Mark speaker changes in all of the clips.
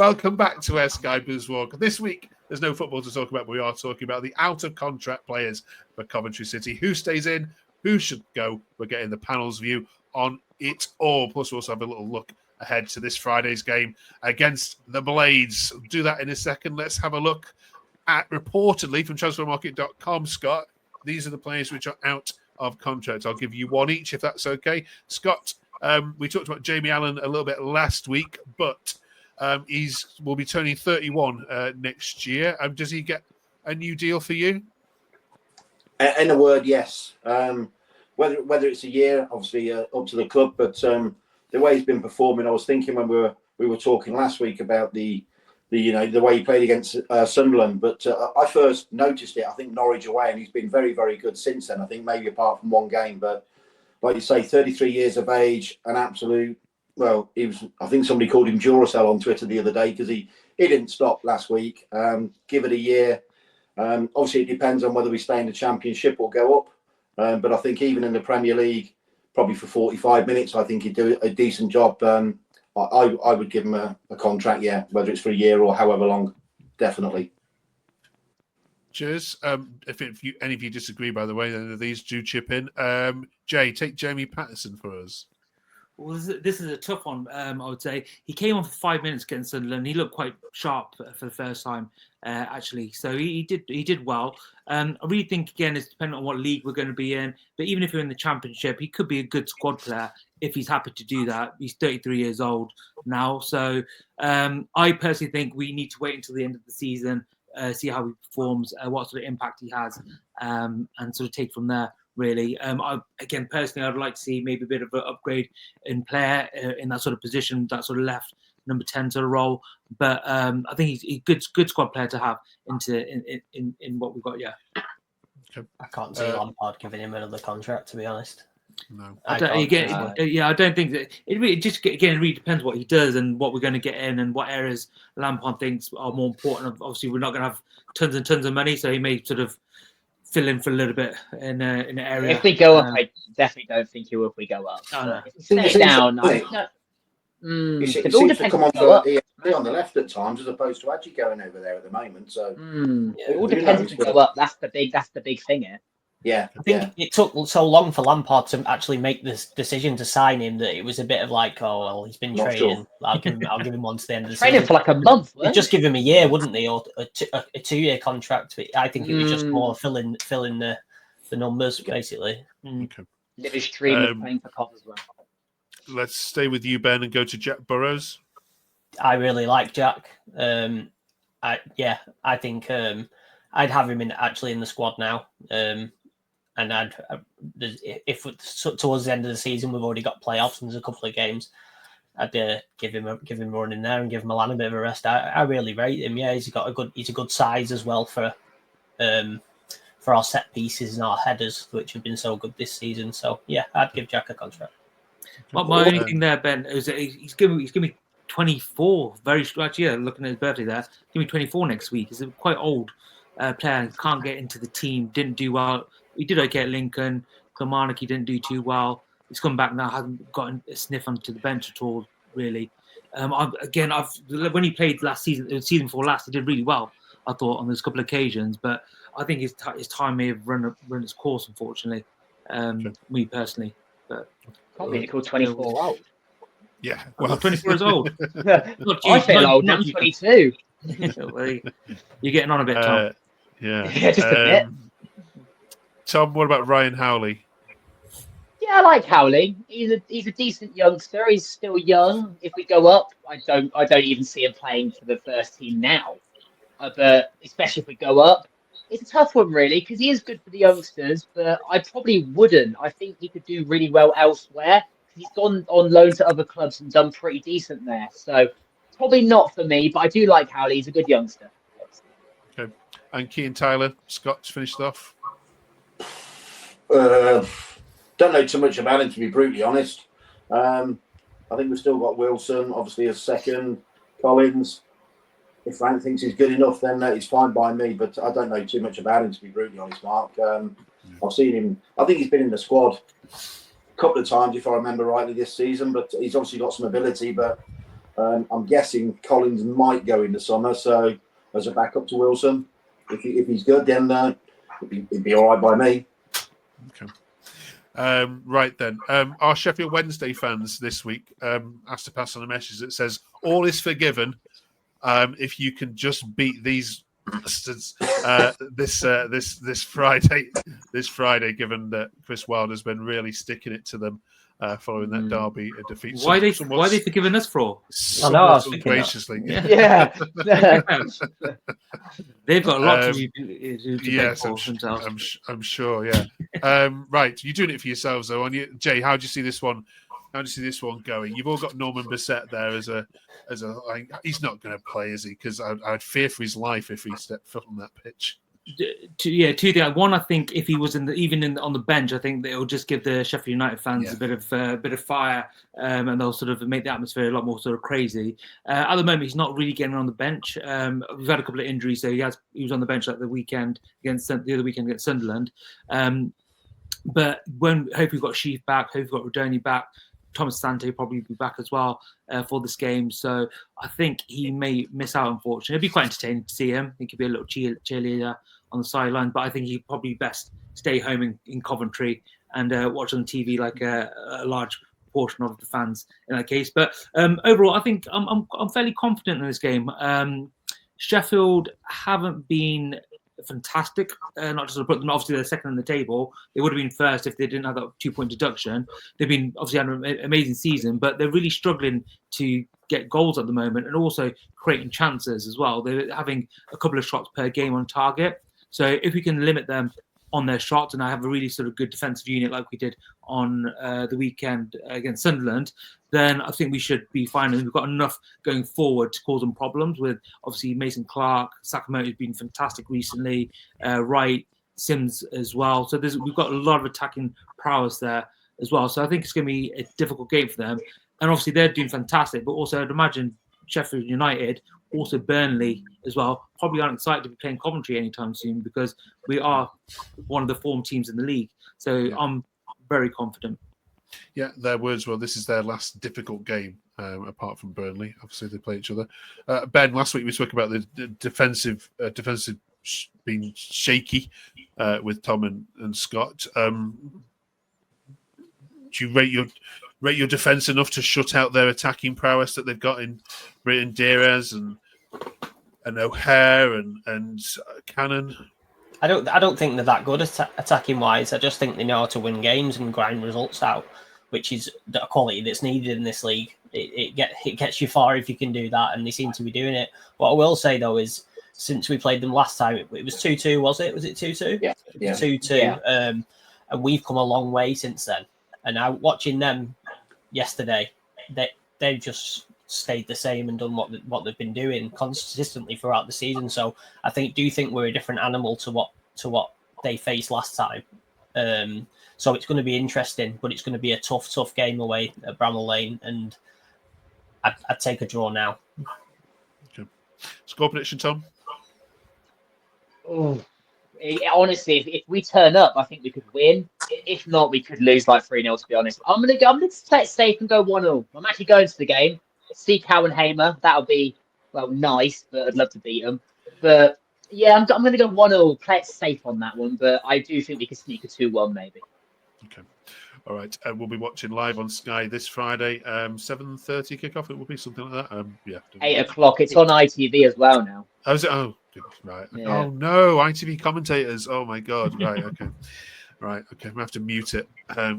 Speaker 1: Welcome back to Air Sky Blues Walk. This week, there's no football to talk about, but we are talking about the out-of-contract players for Coventry City. Who stays in? Who should go? We're getting the panel's view on it all. Plus, we'll also have a little look ahead to this Friday's game against the Blades. We'll do that in a second. Let's have a look at, reportedly, from transfermarket.com, Scott, these are the players which are out of contract. I'll give you one each, if that's okay. Scott, we talked about Jamie Allen a little bit last week, but will be turning 31 next year. Does he get a new deal for you?
Speaker 2: In a word, yes. Whether it's a year, obviously up to the club, but the way he's been performing, I was thinking when we were talking last week about the way he played against Sunderland. But I first noticed it, I think, Norwich away, and he's been very, very good since then. I think maybe apart from one game, but like you say, 33 years of age, an absolute. Well, I think somebody called him Duracell on Twitter the other day because he didn't stop last week. Give it a year. Obviously, it depends on whether we stay in the Championship or go up. But I think even in the Premier League, probably for 45 minutes, I think he'd do a decent job. I would give him a contract, yeah, whether it's for a year or however long, definitely.
Speaker 1: Cheers. If any of you disagree, by the way, then these do chip in. Jay, take Jamie Paterson for us.
Speaker 3: Well, this is a tough one, I would say. He came on for 5 minutes against Sunderland. He looked quite sharp for the first time, actually. So he did well. I really think, again, it's dependent on what league we're going to be in. But even if you're in the Championship, he could be a good squad player if he's happy to do that. He's 33 years old now. So I personally think we need to wait until the end of the season, see how he performs, what sort of impact he has, and sort of take from there. Really, personally, I'd like to see maybe a bit of an upgrade in player in that sort of position, that sort of left number 10 sort of role. But I think he's a good squad player to have in what we've got. Yeah,
Speaker 4: I can't see Lampard giving him another contract, to be honest.
Speaker 1: No,
Speaker 3: I don't think that it really depends what he does and what we're going to get in and what areas Lampard thinks are more important. Obviously, we're not going to have tons and tons of money, so he may sort of fill in for a little bit in an area.
Speaker 5: If we go up, I definitely don't think he will. If we go up, if we stay down,
Speaker 2: he seems to come on the left at times as opposed to actually going over there at the moment. So
Speaker 5: it all depends if we go up. That's the big thing here.
Speaker 2: Yeah,
Speaker 4: I think it took so long for Lampard to actually make this decision to sign him that it was a bit of like, oh well, he's been training. Sure. I'll give him one to the end of the season.
Speaker 5: Training for like a month.
Speaker 4: They'd just give him a year, wouldn't they, or a 2-year contract? I think it was just more filling the numbers basically.
Speaker 5: Okay. Live his dream of playing for Cov as well.
Speaker 1: Let's stay with you, Ben, and go to Jack Burroughs.
Speaker 4: I really like Jack. I think I'd have him in the squad now. And if towards the end of the season we've already got playoffs and there's a couple of games, I'd give him a run in there and give Milan a bit of a rest. I really rate him. Yeah, he's a good size as well for our set pieces and our headers, which have been so good this season. So yeah, I'd give Jack a contract.
Speaker 3: My only thing there, Ben, is that he's gonna be 24. Very actually, yeah. Looking at his birthday there, he's gonna be 24 next week. He's a quite old player. Can't get into the team. Didn't do well. He did okay at Lincoln. Kilmarnock, he didn't do too well. He's come back now, hasn't gotten a sniff onto the bench at all, really. When he played last season, season before last, he did really well, I thought, on those couple of occasions. But I think his time may have run its course, unfortunately, me personally. But
Speaker 5: can't be called 24 old.
Speaker 1: Yeah,
Speaker 3: well, 24 is old.
Speaker 5: I feel old, not 22.
Speaker 3: You're getting on a bit, Tom.
Speaker 1: Yeah,
Speaker 5: just a bit.
Speaker 1: Tom, what about Ryan Howley?
Speaker 5: Yeah, I like Howley. He's a decent youngster. He's still young. If we go up, I don't even see him playing for the first team now. But especially if we go up, it's a tough one really because he is good for the youngsters. But I probably wouldn't. I think he could do really well elsewhere. He's gone on loan to other clubs and done pretty decent there. So probably not for me. But I do like Howley. He's a good youngster.
Speaker 1: Okay, and Keane Tyler Scott's finished off.
Speaker 2: Don't know too much about him, to be brutally honest. I think we've still got Wilson, obviously, as second. Collins. If Frank thinks he's good enough, then it's fine by me. But I don't know too much about him, to be brutally honest, Mark. I've seen him. I think he's been in the squad a couple of times, if I remember rightly, this season. But he's obviously got some ability. But I'm guessing Collins might go in the summer, so as a backup to Wilson, if he's good, then it'd be all right by me.
Speaker 1: Okay. Right then, our Sheffield Wednesday fans this week asked to pass on a message that says all is forgiven if you can just beat these bastards this Friday. This Friday, given that Chris Wilder's been really sticking it to them following that Derby defeat.
Speaker 3: Why are they forgiving us for?
Speaker 4: I know, I was thinking
Speaker 1: graciously.
Speaker 5: Yeah.
Speaker 3: They've got a lot to
Speaker 1: Yes,
Speaker 3: for themselves.
Speaker 1: I'm sure. Yeah. Right, you're doing it for yourselves though, aren't you? Jay, how do you see this one? How do you see this one going? You've all got Norman Bissett there as a like, he's not going to play, is he? Because I'd fear for his life if he stepped foot on that pitch.
Speaker 3: Two things. One, I think if he was on the bench, I think that it will just give the Sheffield United fans a bit of fire, and they'll sort of make the atmosphere a lot more sort of crazy. At the moment, he's not really getting on the bench. We've had a couple of injuries, so he was on the bench like the other weekend against Sunderland. But hopefully we've got Sheaf back, hopefully we've got Rodoni back. Thomas Sante probably be back as well for this game. So I think he may miss out, unfortunately. It'd be quite entertaining to see him. He could be a little cheerleader on the sideline, but I think he'd probably best stay home in Coventry and watch on TV like a large portion of the fans in that case. But overall, I think I'm fairly confident in this game. Sheffield haven't been fantastic, not just to put them, obviously they're second on the table. They would have been first if they didn't have that 2-point deduction. They've been obviously had an amazing season, but they're really struggling to get goals at the moment and also creating chances as well. They're having a couple of shots per game on target. So if we can limit them on their shots and I have a really sort of good defensive unit like we did on the weekend against Sunderland, then I think we should be fine. And we've got enough going forward to cause them problems with obviously Mason Clark, Sakamoto's been fantastic recently, Wright, Sims as well. So we've got a lot of attacking prowess there as well. So I think it's going to be a difficult game for them. And obviously they're doing fantastic, but also I'd imagine Sheffield United, also Burnley as well, probably aren't excited to be playing Coventry anytime soon because we are one of the form teams in the league. So I'm very confident.
Speaker 1: Yeah, their words were this is their last difficult game, apart from Burnley. Obviously, they play each other. Ben, last week we spoke about the defensive being shaky with Tom and Scott. Do you rate your defence enough to shut out their attacking prowess that they've got in Britton Diaz and O'Hare and Cannon?
Speaker 4: I don't think they're that good attacking wise. I just think they know how to win games and grind results out, which is a quality that's needed in this league. It gets you far if you can do that, and they seem to be doing it. What I will say though is, since we played them last time, it was 2-2, was it? Was it 2-2?
Speaker 5: Yeah.
Speaker 4: 2-2.
Speaker 5: Yeah.
Speaker 4: And we've come a long way since then. And now watching them yesterday, they just stayed the same and done what they've been doing consistently throughout the season. So I do think we're a different animal to what they faced last time. So it's going to be interesting, but it's going to be a tough game away at Bramall Lane, and I'd take a draw now.
Speaker 1: Okay. Score prediction, Tom?
Speaker 5: Oh, honestly, if we turn up, I think we could win. If not, we could lose like 3-0. To be honest, I'm gonna play it safe and go 1-0. I'm actually going to the game. See Cowan Hamer. That'll be nice, but I'd love to beat them. But yeah, I'm going to go 1-0. Play it safe on that one, but I do think we could sneak a 2-1 maybe.
Speaker 1: Okay. All right. We'll be watching live on Sky this Friday, 7:30 kickoff. It will be something like that.
Speaker 5: 8 o'clock. It's on ITV as well now.
Speaker 1: Oh, is it? Oh, right.
Speaker 5: Yeah.
Speaker 1: Oh no, ITV commentators. Oh my God. Right. Okay. Right. Okay. I'm gonna have to mute it.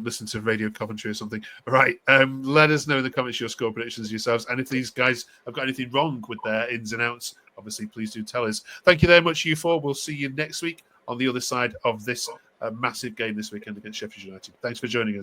Speaker 1: Listen to Radio Coventry or something. All right. Let us know in the comments your score predictions yourselves, and if these guys have got anything wrong with their ins and outs, obviously please do tell us. Thank you very much, you four. We'll see you next week on the other side of this massive game this weekend against Sheffield United. Thanks for joining us.